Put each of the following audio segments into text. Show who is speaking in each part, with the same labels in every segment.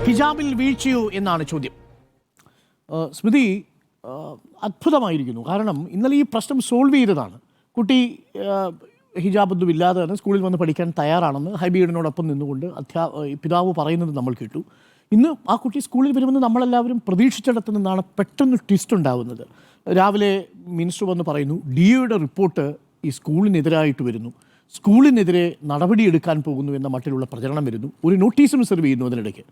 Speaker 1: ഹിജാബിൽ വീഴ്ചയോ എന്നാണ് ചോദ്യം. സ്മൃതി, അത്ഭുതമായിരിക്കുന്നു. കാരണം ഇന്നലെ ഈ പ്രശ്നം സോൾവ് ചെയ്തതാണ്. കുട്ടി ഹിജാബൊന്നും ഇല്ലാതെ തന്നെ സ്കൂളിൽ വന്ന് പഠിക്കാൻ തയ്യാറാണെന്ന് ഹൈബീഡിനോടൊപ്പം നിന്നുകൊണ്ട് പിതാവ് പറയുന്നത് നമ്മൾ കേട്ടു. ഇന്ന് ആ കുട്ടി സ്കൂളിൽ വരുമെന്ന് നമ്മളെല്ലാവരും പ്രതീക്ഷിച്ചിടത്ത് നിന്നാണ് പെട്ടെന്ന് ട്വിസ്റ്റ് ഉണ്ടാകുന്നത്. രാവിലെ മിനിസ്റ്റർ വന്ന് പറയുന്നു DOയുടെ റിപ്പോർട്ട് ഈ സ്കൂളിനെതിരായിട്ട് വരുന്നു, സ്കൂളിനെതിരെ നടപടിയെടുക്കാൻ പോകുന്നു എന്ന മട്ടിലുള്ള പ്രചരണം വരുന്നു. ഒരു നോട്ടീസും സെർവ് ചെയ്യുന്നു. അതിനിടയ്ക്ക്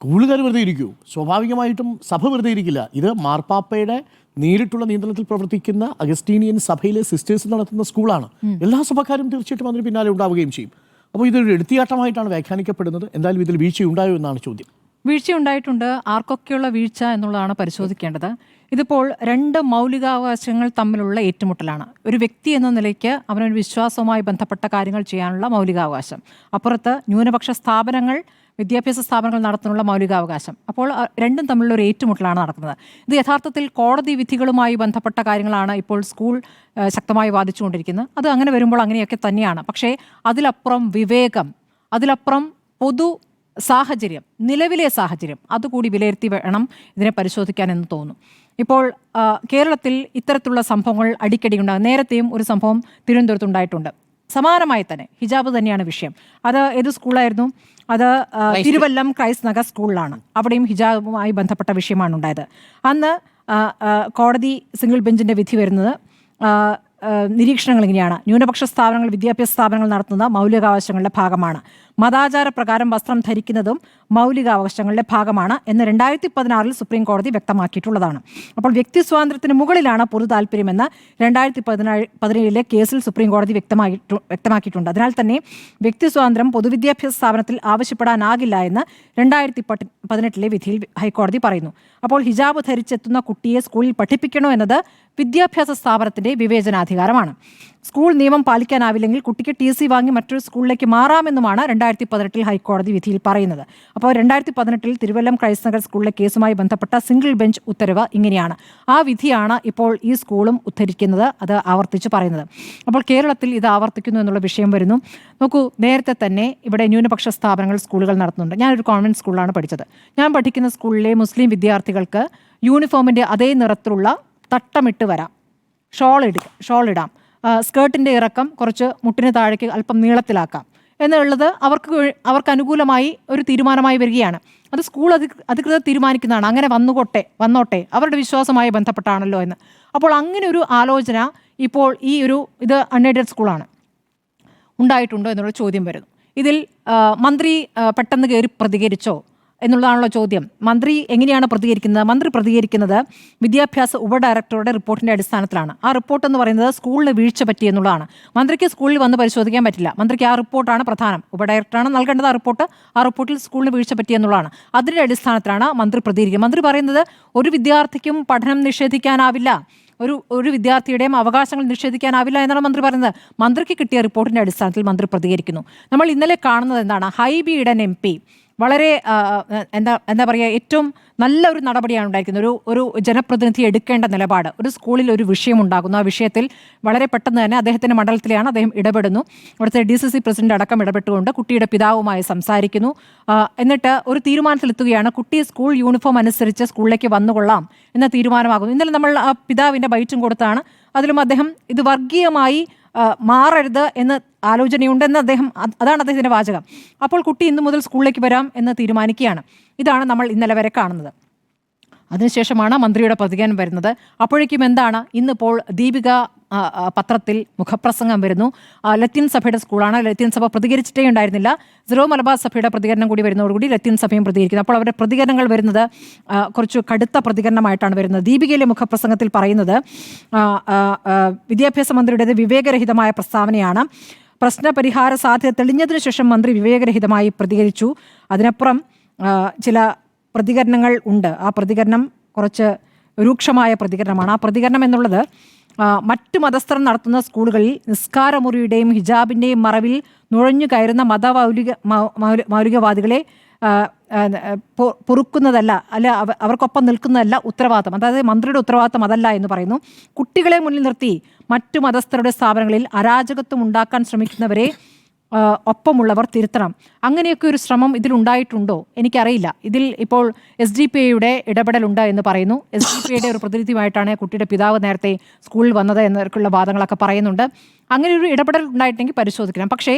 Speaker 1: സ്കൂളുകാർ വെറുതെ ഇരിക്കൂ? സ്വാഭാവികമായിട്ടും സഭ വെറുതെ ഇരിക്കില്ല. ഇത് മാർപ്പാപ്പയുടെ നേരിട്ടുള്ള നിയന്ത്രണത്തിൽ പ്രവർത്തിക്കുന്ന അഗസ്റ്റീനിയൻ സഭയിലെ സിസ്റ്റേഴ്സ് നടത്തുന്ന സ്കൂളാണ്. എല്ലാ സഭക്കാരും തീർച്ചയായിട്ടും അതിന് പിന്നാലെ ഉണ്ടാവുകയും ചെയ്യും. അപ്പോൾ ഇതൊരു എടുത്തിയാട്ടമായിട്ടാണ് വ്യാഖ്യാനിക്കപ്പെടുന്നത്. എന്തായാലും ഇതിൽ വീഴ്ചയുണ്ടായോ എന്നാണ് ചോദ്യം.
Speaker 2: വീഴ്ചയുണ്ടായിട്ടുണ്ട്. ആർക്കൊക്കെയുള്ള വീഴ്ച എന്നുള്ളതാണ് പരിശോധിക്കേണ്ടത്. ഇതിപ്പോൾ രണ്ട് മൗലികാവകാശങ്ങൾ തമ്മിലുള്ള ഏറ്റുമുട്ടലാണ്. ഒരു വ്യക്തി എന്ന നിലയ്ക്ക് അവനൊരു വിശ്വാസവുമായി ബന്ധപ്പെട്ട കാര്യങ്ങൾ ചെയ്യാനുള്ള മൗലികാവകാശം, അപ്പുറത്ത് ന്യൂനപക്ഷ സ്ഥാപനങ്ങൾ, വിദ്യാഭ്യാസ സ്ഥാപനങ്ങൾ നടത്താനുള്ള മൗലികാവകാശം. അപ്പോൾ രണ്ടും തമ്മിലുള്ള ഒരു ഏറ്റുമുട്ടലാണ് നടക്കുന്നത്. ഇത് യഥാർത്ഥത്തിൽ കോടതി വിധികളുമായി ബന്ധപ്പെട്ട കാര്യങ്ങളാണ് ഇപ്പോൾ സ്കൂൾ ശക്തമായി വാദിച്ചുകൊണ്ടിരിക്കുന്നത്. അത് അങ്ങനെ വരുമ്പോൾ അങ്ങനെയൊക്കെ തന്നെയാണ്. പക്ഷേ അതിലപ്പുറം വിവേകം, അതിലപ്പുറം പൊതു സാഹചര്യം, നിലവിലെ സാഹചര്യം അതുകൂടി വിലയിരുത്തി വേണം ഇതിനെ പരിശോധിക്കാൻ എന്ന് തോന്നുന്നു. ഇപ്പോൾ കേരളത്തിൽ ഇത്തരത്തിലുള്ള സംഭവങ്ങൾ അടിക്കടി ഉണ്ടാകും. നേരത്തെയും ഒരു സംഭവം തിരുവനന്തപുരത്തുണ്ടായിട്ടുണ്ട്. സമാനമായി തന്നെ ഹിജാബ് തന്നെയാണ് വിഷയം. അത് ഏത് സ്കൂളായിരുന്നു? അത് തിരുവല്ലം ക്രൈസ്റ്റ് നഗർ സ്കൂളിലാണ്. അവിടെയും ഹിജാബുമായി ബന്ധപ്പെട്ട വിഷയമാണ് ഉണ്ടായത്. അന്ന് കോടതി സിംഗിൾ ബെഞ്ചിൻ്റെ വിധി വരുന്നത് നിരീക്ഷണങ്ങൾ ഇങ്ങനെയാണ്: ന്യൂനപക്ഷ സ്ഥാപനങ്ങൾ, വിദ്യാഭ്യാസ സ്ഥാപനങ്ങൾ നടത്തുന്ന മൗലികാവകാശങ്ങളുടെ ഭാഗമാണ്. മതാചാര പ്രകാരം വസ്ത്രം ധരിക്കുന്നതും മൗലികാവകാശങ്ങളുടെ ഭാഗമാണ് എന്ന് 2016 സുപ്രീം കോടതി വ്യക്തമാക്കിയിട്ടുള്ളതാണ്. അപ്പോൾ വ്യക്തി സ്വാതന്ത്ര്യത്തിന് മുകളിലാണ് പൊതു താല്പര്യമെന്ന് 2017 കേസിൽ സുപ്രീം കോടതി വ്യക്തമാക്കിയിട്ടുണ്ട്. അതിനാൽ തന്നെ വ്യക്തി സ്വാതന്ത്ര്യം പൊതുവിദ്യാഭ്യാസ സ്ഥാപനത്തിൽ ആവശ്യപ്പെടാനാകില്ല എന്ന് 2018 വിധിയിൽ ഹൈക്കോടതി പറയുന്നു. അപ്പോൾ ഹിജാബ് ധരിച്ചെത്തുന്ന കുട്ടിയെ സ്കൂളിൽ പഠിപ്പിക്കണോ എന്നത് വിദ്യാഭ്യാസ സ്ഥാപനത്തിന്റെ വിവേചനാധികാരമാണ്. സ്കൂൾ നിയമം പാലിക്കാനാവില്ലെങ്കിൽ കുട്ടിക്ക് TC വാങ്ങി മറ്റൊരു സ്കൂളിലേക്ക് മാറാമെന്നുമാണ് 2018 ഹൈക്കോടതി വിധിയിൽ പറയുന്നത്. അപ്പോൾ 2018 തിരുവല്ലം ക്രൈസ്റ്റ് നഗർ സ്കൂളിലെ കേസുമായി ബന്ധപ്പെട്ട സിംഗിൾ ബെഞ്ച് ഉത്തരവ് ഇങ്ങനെയാണ്. ആ വിധിയാണ് ഇപ്പോൾ ഈ സ്കൂളും ഉദ്ധരിക്കുന്നത്, അത് ആവർത്തിച്ച് പറയുന്നത്. അപ്പോൾ കേരളത്തിൽ ഇത് ആവർത്തിക്കുന്നു എന്നുള്ള വിഷയം വരുന്നു. നോക്കൂ, നേരത്തെ തന്നെ ഇവിടെ ന്യൂനപക്ഷ സ്ഥാപനങ്ങൾ, സ്കൂളുകൾ നടത്തുന്നുണ്ട്. ഞാനൊരു കോൺവെന്റ് സ്കൂളിലാണ് പഠിച്ചത്. ഞാൻ പഠിക്കുന്ന സ്കൂളിലെ മുസ്ലിം വിദ്യാർത്ഥികൾക്ക് യൂണിഫോമിൻ്റെ അതേ നിറത്തിലുള്ള തട്ടമിട്ട് വരാം, ഷോൾ ഇടാം, സ്കേർട്ടിൻ്റെ ഇറക്കം കുറച്ച് മുട്ടിന് താഴേക്ക് അല്പം നീളത്തിലാക്കാം എന്നുള്ളത് അവർക്ക് അനുകൂലമായി ഒരു തീരുമാനമായി വരികയാണ്. അത് സ്കൂൾ അധികൃതർ തീരുമാനിക്കുന്നതാണ്. അങ്ങനെ വന്നോട്ടെ, അവരുടെ വിശ്വാസമായി ബന്ധപ്പെട്ടാണല്ലോ എന്ന്. അപ്പോൾ അങ്ങനെ ഒരു ആലോചന ഇപ്പോൾ ഇത് അൺഎയ്ഡഡ് സ്കൂളാണ്, ഉണ്ടായിട്ടുണ്ടോ എന്നുള്ള ചോദ്യം വരുന്നു. ഇതിൽ മന്ത്രി പെട്ടെന്ന് കയറി പ്രതികരിച്ചോ എന്നുള്ളതാണല്ലോ ചോദ്യം. മന്ത്രി എങ്ങനെയാണ് പ്രതികരിക്കുന്നത്? മന്ത്രി പ്രതികരിക്കുന്നത് വിദ്യാഭ്യാസ ഉപഡയറക്ടറുടെ റിപ്പോർട്ടിൻ്റെ അടിസ്ഥാനത്തിലാണ്. ആ റിപ്പോർട്ട് എന്ന് പറയുന്നത് സ്കൂളിന് വീഴ്ച പറ്റി എന്നുള്ളതാണ്. മന്ത്രിക്ക് സ്കൂളിൽ വന്ന് പരിശോധിക്കാൻ പറ്റില്ല. മന്ത്രിക്ക് ആ റിപ്പോർട്ടാണ് പ്രധാനം. ഉപഡയറക്ടറാണ് നൽകേണ്ടത് ആ റിപ്പോർട്ട്. ആ റിപ്പോർട്ടിൽ സ്കൂളിന് വീഴ്ച പറ്റി എന്നുള്ളതാണ്. അതിൻ്റെ അടിസ്ഥാനത്തിലാണ് മന്ത്രി പ്രതികരിക്കുന്നത്. മന്ത്രി പറയുന്നത് ഒരു വിദ്യാർത്ഥിക്കും പഠനം നിഷേധിക്കാനാവില്ല, ഒരു വിദ്യാർത്ഥിയുടെയും അവകാശങ്ങൾ നിഷേധിക്കാനാവില്ല എന്നാണ് മന്ത്രി പറയുന്നത്. മന്ത്രിക്ക് കിട്ടിയ റിപ്പോർട്ടിൻ്റെ അടിസ്ഥാനത്തിൽ മന്ത്രി പ്രതികരിക്കുന്നു. നമ്മൾ ഇന്നലെ കാണുന്നത് എന്താണ്? ഹൈബി MP വളരെ എന്താ പറയുക, ഏറ്റവും നല്ല ഒരു നടപടിയാണ് ഉണ്ടായിരിക്കുന്നത്. ഒരു ജനപ്രതിനിധി എടുക്കേണ്ട നിലപാട്. ഒരു സ്കൂളിൽ ഒരു വിഷയം ഉണ്ടാകുന്നു, ആ വിഷയത്തിൽ വളരെ പെട്ടെന്ന് തന്നെ അദ്ദേഹത്തിൻ്റെ മണ്ഡലത്തിലാണ് അദ്ദേഹം ഇടപെടുന്നു. അവിടുത്തെ DCC പ്രസിഡന്റ് അടക്കം ഇടപെട്ടുകൊണ്ട് കുട്ടിയുടെ പിതാവുമായി സംസാരിക്കുന്നു. എന്നിട്ട് ഒരു തീരുമാനത്തിലെത്തുകയാണ്. കുട്ടി സ്കൂൾ യൂണിഫോം അനുസരിച്ച് സ്കൂളിലേക്ക് വന്നുകൊള്ളാം എന്ന തീരുമാനമാകുന്നു. ഇന്നലെ നമ്മൾ ആ പിതാവിൻ്റെ ബൈറ്റും കൊടുത്താണ്. അതിലും അദ്ദേഹം ഇത് വർഗീയമായി മാറരുത് എന്ന് ആലോചനയുണ്ടെന്ന് അതാണ് അദ്ദേഹത്തിൻ്റെ വാചകം. അപ്പോൾ കുട്ടി ഇന്നു മുതൽ സ്കൂളിലേക്ക് വരാം എന്ന് തീരുമാനിക്കുകയാണ്. ഇതാണ് നമ്മൾ ഇന്നലെ വരെ കാണുന്നത്. അതിനുശേഷമാണ് മന്ത്രിയുടെ പ്രതികരണം വരുന്നത്. അപ്പോഴേക്കും എന്താണ്? ഇന്നിപ്പോൾ ദീപിക പത്രത്തിൽ മുഖപ്രസംഗം വരുന്നു. ലത്തീൻ സഭയുടെ സ്കൂളാണ്. ലത്തീൻ സഭ പ്രതികരിച്ചിട്ടേ ഉണ്ടായിരുന്നില്ല. സിറോ മലബാർ സഭയുടെ പ്രതികരണം കൂടി വരുന്നതോടുകൂടി ലത്തീൻ സഭയും പ്രതികരിക്കുന്നു. അപ്പോൾ അവരുടെ പ്രതികരണങ്ങൾ വരുന്നത് കുറച്ച് കടുത്ത പ്രതികരണമായിട്ടാണ് വരുന്നത്. ദീപികയിലെ മുഖപ്രസംഗത്തിൽ പറയുന്നത് വിദ്യാഭ്യാസ മന്ത്രിയുടേത് വിവേകരഹിതമായ പ്രസ്താവനയാണ്. പ്രശ്നപരിഹാര സാധ്യത തെളിഞ്ഞതിനു ശേഷം മന്ത്രി വിവേകരഹിതമായി പ്രതികരിച്ചു. അതിനപ്പുറം ചില പ്രതികരണങ്ങൾ ഉണ്ട്. ആ പ്രതികരണം കുറച്ച് രൂക്ഷമായ പ്രതികരണമാണ്. ആ പ്രതികരണം എന്നുള്ളത് മറ്റു മതസ്ഥർ നടത്തുന്ന സ്കൂളുകളിൽ നിസ്കാരമുറിയുടെയും ഹിജാബിൻ്റെയും മറവിൽ നുഴഞ്ഞു കയറുന്ന മൗലികവാദികളെ പൊറുക്കുന്നതല്ല, അല്ല അവർക്കൊപ്പം നിൽക്കുന്നതല്ല ഉത്തരവാദിത്തം. അതായത് മന്ത്രിയുടെ ഉത്തരവാദിത്തം അതല്ല എന്ന് പറയുന്നു. കുട്ടികളെ മുന്നിൽ നിർത്തി മറ്റു മതസ്ഥരുടെ സ്ഥാപനങ്ങളിൽ അരാജകത്വം ഉണ്ടാക്കാൻ ശ്രമിക്കുന്നവരെ ഒപ്പമുള്ളവർ തിരുത്തണം. അങ്ങനെയൊക്കെ ഒരു ശ്രമം ഇതിലുണ്ടായിട്ടുണ്ടോ എനിക്കറിയില്ല. ഇതിൽ ഇപ്പോൾ SDPIയുടെ ഇടപെടലുണ്ട് എന്ന് പറയുന്നു. SDPIയുടെ ഒരു പ്രതിനിധിയുമായിട്ടാണ് കുട്ടിയുടെ പിതാവ് നേരത്തെ സ്കൂളിൽ വന്നത് എന്നൊക്കെയുള്ള വാദങ്ങളൊക്കെ പറയുന്നുണ്ട്. അങ്ങനെ ഒരു ഇടപെടൽ ഉണ്ടായിട്ടുണ്ടെങ്കിൽ പരിശോധിക്കണം. പക്ഷേ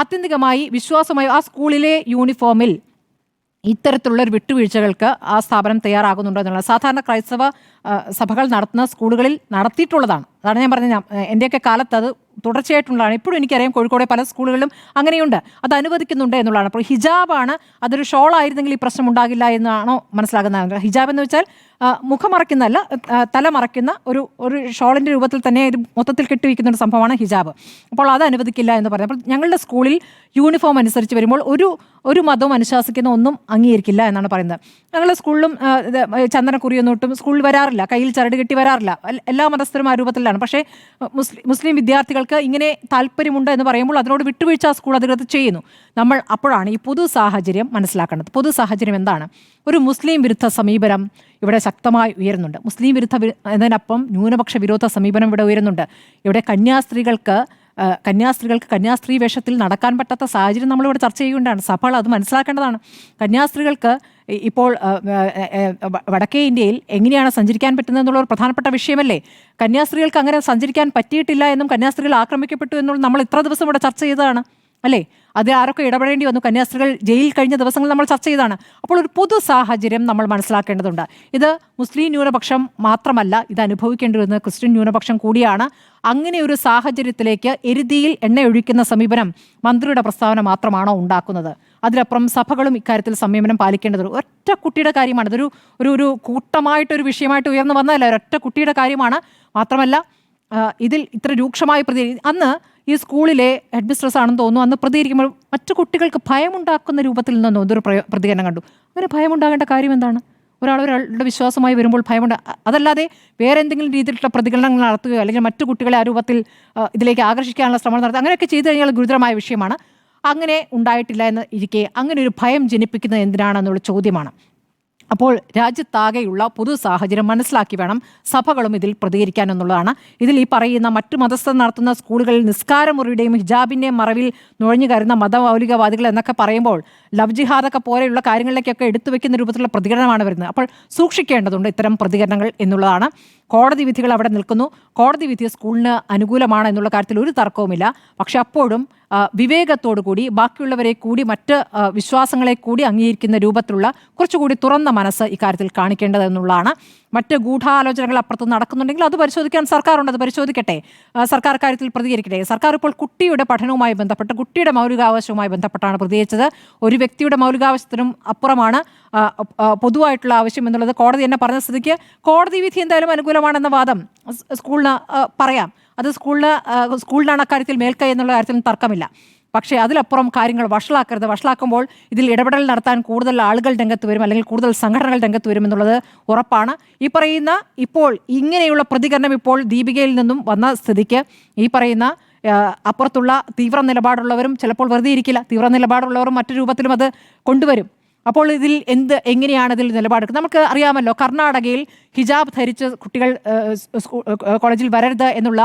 Speaker 2: ആത്യന്തികമായി വിശ്വാസമായി ആ സ്കൂളിലെ യൂണിഫോമിൽ ഇത്തരത്തിലുള്ള ഒരു വിട്ടുവീഴ്ചകൾക്ക് ആ സ്ഥാപനം തയ്യാറാകുന്നുണ്ടോ എന്നുള്ളത് സാധാരണ ക്രൈസ്തവ സഭകൾ നടത്തുന്ന സ്കൂളുകളിൽ നടത്തിയിട്ടുള്ളതാണ്. അതാണ് ഞാൻ പറഞ്ഞത്. എൻ്റെയൊക്കെ കാലത്ത് അത് തുടർച്ചയായിട്ടുള്ളതാണ്. ഇപ്പോഴും എനിക്കറിയാം കോഴിക്കോടെ പല സ്കൂളുകളിലും അങ്ങനെയുണ്ട്, അത് അനുവദിക്കുന്നുണ്ട് എന്നുള്ളതാണ്. അപ്പോൾ ഹിജാബാണ്, അതൊരു ഷോൾ ആയിരുന്നെങ്കിൽ ഈ പ്രശ്നം ഉണ്ടാകില്ല എന്നാണോ മനസ്സിലാകുന്നത്? ഹിജാബ് എന്ന് വെച്ചാൽ മുഖം മറയ്ക്കുന്നതല്ല, തല മറയ്ക്കുന്ന ഒരു ഷോളിൻ്റെ രൂപത്തിൽ തന്നെ ഇത് മൊത്തത്തിൽ കെട്ടിവയ്ക്കുന്ന ഒരു സംഭവമാണ് ഹിജാബ്. അപ്പോൾ അത് അനുവദിക്കില്ല എന്ന് പറഞ്ഞു. അപ്പോൾ ഞങ്ങളുടെ സ്കൂളിൽ യൂണിഫോം അനുസരിച്ച് വരുമ്പോൾ ഒരു മതവും അനുശാസിക്കുന്ന ഒന്നും അംഗീകരിക്കില്ല എന്നാണ് പറയുന്നത്. ഞങ്ങളുടെ സ്കൂളിലും ചന്ദനക്കുറിയൊന്നും സ്കൂളിൽ വരാറില്ല, കയ്യിൽ ചരട് കെട്ടി വരാറില്ല. എല്ലാ മതസ്ഥരും ആ രൂപത്തിലാണ്. പക്ഷേ മുസ്ലിം വിദ്യാർത്ഥികൾക്ക് ഇങ്ങനെ താല്പര്യമുണ്ട് എന്ന് പറയുമ്പോൾ അതിനോട് വിട്ടുവീഴ്ച സ്കൂൾ അധികൃതർ ചെയ്യുന്നു. നമ്മൾ അപ്പോഴാണ് ഈ പൊതു സാഹചര്യം മനസ്സിലാക്കേണ്ടത്. പൊതു സാഹചര്യം എന്താണ്? ഒരു മുസ്ലിം വിരുദ്ധ സമീപനം ഇവിടെ ശക്തമായി ഉയരുന്നുണ്ട്. മുസ്ലിം വിരുദ്ധ എന്നതിനൊപ്പം ന്യൂനപക്ഷ വിരോധ സമീപനം ഇവിടെ ഉയരുന്നുണ്ട്. ഇവിടെ കന്യാസ്ത്രീകൾക്ക് കന്യാസ്ത്രീ വേഷത്തിൽ നടക്കാൻ പറ്റാത്ത സാഹചര്യം നമ്മളിവിടെ ചർച്ച ചെയ്യുകയാണ്. സഭകൾ അത് മനസ്സിലാക്കേണ്ടതാണ്. കന്യാസ്ത്രീകൾക്ക് ഇപ്പോൾ വടക്കേ ഇന്ത്യയിൽ എങ്ങനെയാണ് സഞ്ചരിക്കാൻ പറ്റുന്നത് എന്നുള്ള ഒരു പ്രധാനപ്പെട്ട വിഷയമല്ലേ? കന്യാസ്ത്രീകൾക്ക് അങ്ങനെ സഞ്ചരിക്കാൻ പറ്റിയിട്ടില്ല എന്നും കന്യാസ്ത്രീകൾ ആക്രമിക്കപ്പെട്ടു എന്നും നമ്മൾ ഇത്ര ദിവസം ഇവിടെ ചർച്ച ചെയ്തതാണ് അല്ലേ? അത് ആരൊക്കെ ഇടപെടേണ്ടി വന്നു? കന്യാസ്ത്രീകൾ ജയിലിൽ കഴിഞ്ഞ ദിവസങ്ങൾ നമ്മൾ ചർച്ച ചെയ്താണ്. അപ്പോൾ ഒരു പൊതു സാഹചര്യം നമ്മൾ മനസ്സിലാക്കേണ്ടതുണ്ട്. ഇത് മുസ്ലിം ന്യൂനപക്ഷം മാത്രമല്ല, ഇത് അനുഭവിക്കേണ്ടി വരുന്നത് ക്രിസ്ത്യൻ ന്യൂനപക്ഷം കൂടിയാണ്. അങ്ങനെ ഒരു സാഹചര്യത്തിലേക്ക് എരുതിയിൽ എണ്ണയൊഴിക്കുന്ന സമീപനം മന്ത്രിയുടെ പ്രസ്താവന മാത്രമാണോ ഉണ്ടാക്കുന്നത്? അതിലപ്പുറം സഭകളും ഇക്കാര്യത്തിൽ സംയമനം പാലിക്കേണ്ടത്. ഒറ്റ കുട്ടിയുടെ കാര്യമാണ്. ഇതൊരു ഒരു കൂട്ടമായിട്ടൊരു വിഷയമായിട്ട് ഉയർന്നു വന്നതല്ല, ഒരൊറ്റ കുട്ടിയുടെ കാര്യമാണ്. മാത്രമല്ല ഇതിൽ ഇത്ര രൂക്ഷമായി അന്ന് ഈ സ്കൂളിലെ ഹെഡ് മിസ്ട്രസ് ആണെന്ന് തോന്നുന്നു, അന്ന് പ്രതികരിക്കുമ്പോൾ മറ്റു കുട്ടികൾക്ക് ഭയമുണ്ടാക്കുന്ന രൂപത്തിൽ നിന്നോ എന്തൊരു പ്രതികരണം കണ്ടു. അങ്ങനെ ഭയമുണ്ടാകേണ്ട കാര്യം എന്താണ്? ഒരാളുടെ വിശ്വാസമായി വരുമ്പോൾ ഭയമുണ്ട്. അതല്ലാതെ വേറെ എന്തെങ്കിലും രീതിയിലുള്ള പ്രതികരണങ്ങൾ നടത്തുകയോ അല്ലെങ്കിൽ മറ്റു കുട്ടികളെ ആ രൂപത്തിൽ ഇതിലേക്ക് ആകർഷിക്കാനുള്ള ശ്രമം നടത്തുക, അങ്ങനെയൊക്കെ ചെയ്തു കഴിഞ്ഞാൽ ഗുരുതരമായ വിഷയമാണ്. അങ്ങനെ ഉണ്ടായിട്ടില്ല എന്ന് ഇരിക്കെ അങ്ങനെ ഒരു ഭയം ജനിപ്പിക്കുന്നത് എന്തിനാണെന്നുള്ള ചോദ്യമാണ്. അപ്പോൾ രാജ്യത്താകെയുള്ള പൊതു സാഹചര്യം മനസ്സിലാക്കി വേണം സഭകളും ഇതിൽ പ്രതികരിക്കാൻ എന്നുള്ളതാണ്. ഇതിൽ ഈ പറയുന്ന മറ്റു മതസ്ഥർ നടത്തുന്ന സ്കൂളുകളിൽ നിസ്കാരമുറിയുടെയും ഹിജാബിൻ്റെയും മറവിൽ നുഴഞ്ഞു കയറുന്ന മതമൗലികവാദികൾ എന്നൊക്കെ പറയുമ്പോൾ ലവ് ജിഹാദൊക്കെ പോലെയുള്ള കാര്യങ്ങളിലേക്കൊക്കെ എടുത്തു വെക്കുന്ന രൂപത്തിലുള്ള പ്രതികരണമാണ് വരുന്നത്. അപ്പോൾ സൂക്ഷിക്കേണ്ടതുണ്ട് ഇത്തരം പ്രതികരണങ്ങൾ എന്നുള്ളതാണ്. കോടതി വിധികൾ അവിടെ നിൽക്കുന്നു. കോടതി വിധി സ്കൂളിന് അനുകൂലമാണ് എന്നുള്ള കാര്യത്തിൽ ഒരു തർക്കവുമില്ല. പക്ഷെ അപ്പോഴും വിവേകത്തോടു കൂടി ബാക്കിയുള്ളവരെ കൂടി മറ്റ് വിശ്വാസങ്ങളെ കൂടി അംഗീകരിക്കുന്ന രൂപത്തിലുള്ള കുറച്ചുകൂടി തുറന്ന മനസ്സ് ഇക്കാര്യത്തിൽ കാണിക്കേണ്ടതെന്നുള്ളതാണ്. മറ്റ് ഗൂഢാലോചനകൾ അപ്പുറത്ത് നടക്കുന്നുണ്ടെങ്കിൽ അത് പരിശോധിക്കാൻ സർക്കാരുണ്ട്, അത് പരിശോധിക്കട്ടെ. സർക്കാർ കാര്യത്തിൽ പ്രതികരിക്കട്ടെ. സർക്കാർ ഇപ്പോൾ കുട്ടിയുടെ പഠനവുമായി ബന്ധപ്പെട്ട് കുട്ടിയുടെ മൗലികാവകാശവുമായി ബന്ധപ്പെട്ടാണ് പ്രതികരിച്ചത്. ഒരു വ്യക്തിയുടെ മൗലികാവകാശത്തിനും അപ്പുറമാണ് പൊതുവായിട്ടുള്ള ആവശ്യം എന്നുള്ളത് കോടതി തന്നെ പറഞ്ഞ സ്ഥിതിക്ക് കോടതി വിധി എന്തായാലും അനുകൂലമാണെന്ന വാദം സ്കൂളിന് പറയാം. അത് സ്കൂളിനാണ് അക്കാര്യത്തിൽ മേൽക്കൈ എന്നുള്ള കാര്യത്തിൽ തർക്കമില്ല. പക്ഷേ അതിലപ്പുറം കാര്യങ്ങൾ വഷളാക്കരുത്. വഷളാക്കുമ്പോൾ ഇതിൽ ഇടപെടൽ നടത്താൻ കൂടുതൽ ആളുകൾ രംഗത്ത് വരും, അല്ലെങ്കിൽ കൂടുതൽ സംഘടനകൾ രംഗത്ത് വരുമെന്നുള്ളത് ഉറപ്പാണ്. ഈ പറയുന്ന ഇപ്പോൾ ഇങ്ങനെയുള്ള പ്രതികരണം ഇപ്പോൾ ദീപികയിൽ നിന്നും വന്ന സ്ഥിതിക്ക് ഈ പറയുന്ന അപ്പുറത്തുള്ള തീവ്ര നിലപാടുള്ളവരും ചിലപ്പോൾ വെറുതെ ഇരിക്കില്ല. തീവ്ര നിലപാടുള്ളവരും മറ്റു രൂപത്തിലും അത് കൊണ്ടുവരും. അപ്പോൾ ഇതിൽ എങ്ങനെയാണ് ഇതിൽ നിലപാടെടുക്കുന്നത്? നമുക്ക് അറിയാമല്ലോ, കർണാടകയിൽ ഹിജാബ് ധരിച്ച് കുട്ടികൾ കോളേജിൽ വരരുത് എന്നുള്ള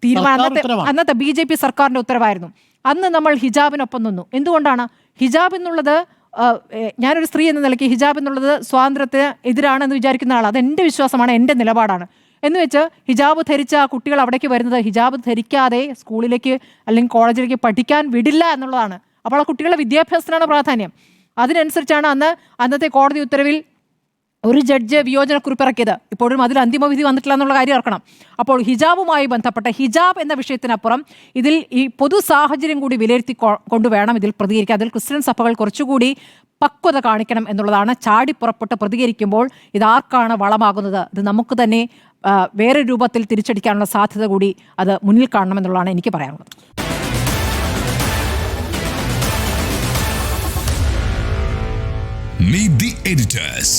Speaker 2: തീരുമാനം അന്നത്തെ BJP സർക്കാരിൻ്റെ ഉത്തരവായിരുന്നു. അന്ന് നമ്മൾ ഹിജാബിനൊപ്പം നിന്നു. എന്തുകൊണ്ടാണ്? ഹിജാബ് എന്നുള്ളത്, ഞാനൊരു സ്ത്രീ എന്ന നിലയ്ക്ക് ഹിജാബ് എന്നുള്ളത് സ്വാതന്ത്ര്യത്തിന് എതിരാണെന്ന് വിചാരിക്കുന്ന ആൾ, അതെൻ്റെ വിശ്വാസമാണ്, എൻ്റെ നിലപാടാണ്. എന്ന് വെച്ച് ഹിജാബ് ധരിച്ച കുട്ടികൾ അവിടേക്ക് വരുന്നത് ഹിജാബ് ധരിക്കാതെ സ്കൂളിലേക്ക് അല്ലെങ്കിൽ കോളേജിലേക്ക് പഠിക്കാൻ വിടില്ല എന്നുള്ളതാണ്. അപ്പോൾ ആ കുട്ടികളുടെ വിദ്യാഭ്യാസത്തിനാണ് പ്രാധാന്യം. അതിനനുസരിച്ചാണ് അന്നത്തെ കോടതി ഉത്തരവിൽ ഒരു ജഡ്ജ് വിയോജനക്കുറിപ്പ് ഇറക്കിയത്. ഇപ്പോഴും അതിൽ അന്തിമ വിധി വന്നിട്ടില്ല എന്നുള്ള കാര്യം ഓർക്കണം. അപ്പോൾ ഹിജാബുമായി ബന്ധപ്പെട്ട ഹിജാബ് എന്ന വിഷയത്തിനപ്പുറം ഇതിൽ ഈ പൊതു സാഹചര്യം കൂടി വിലയിരുത്തി കൊണ്ടുവേണം ഇതിൽ പ്രതികരിക്കുക. അതിൽ ക്രിസ്ത്യൻ സഭകൾ കുറച്ചുകൂടി പക്വത കാണിക്കണം എന്നുള്ളതാണ്. ചാടിപ്പുറപ്പെട്ട് പ്രതികരിക്കുമ്പോൾ ഇതാർക്കാണ് വളമാകുന്നത്? ഇത് നമുക്ക് തന്നെ വേറെ രൂപത്തിൽ തിരിച്ചടിക്കാനുള്ള സാധ്യത കൂടി അത് മുന്നിൽ കാണണമെന്നുള്ളതാണ് എനിക്ക് പറയാനുള്ളത്.
Speaker 3: Meet the editors.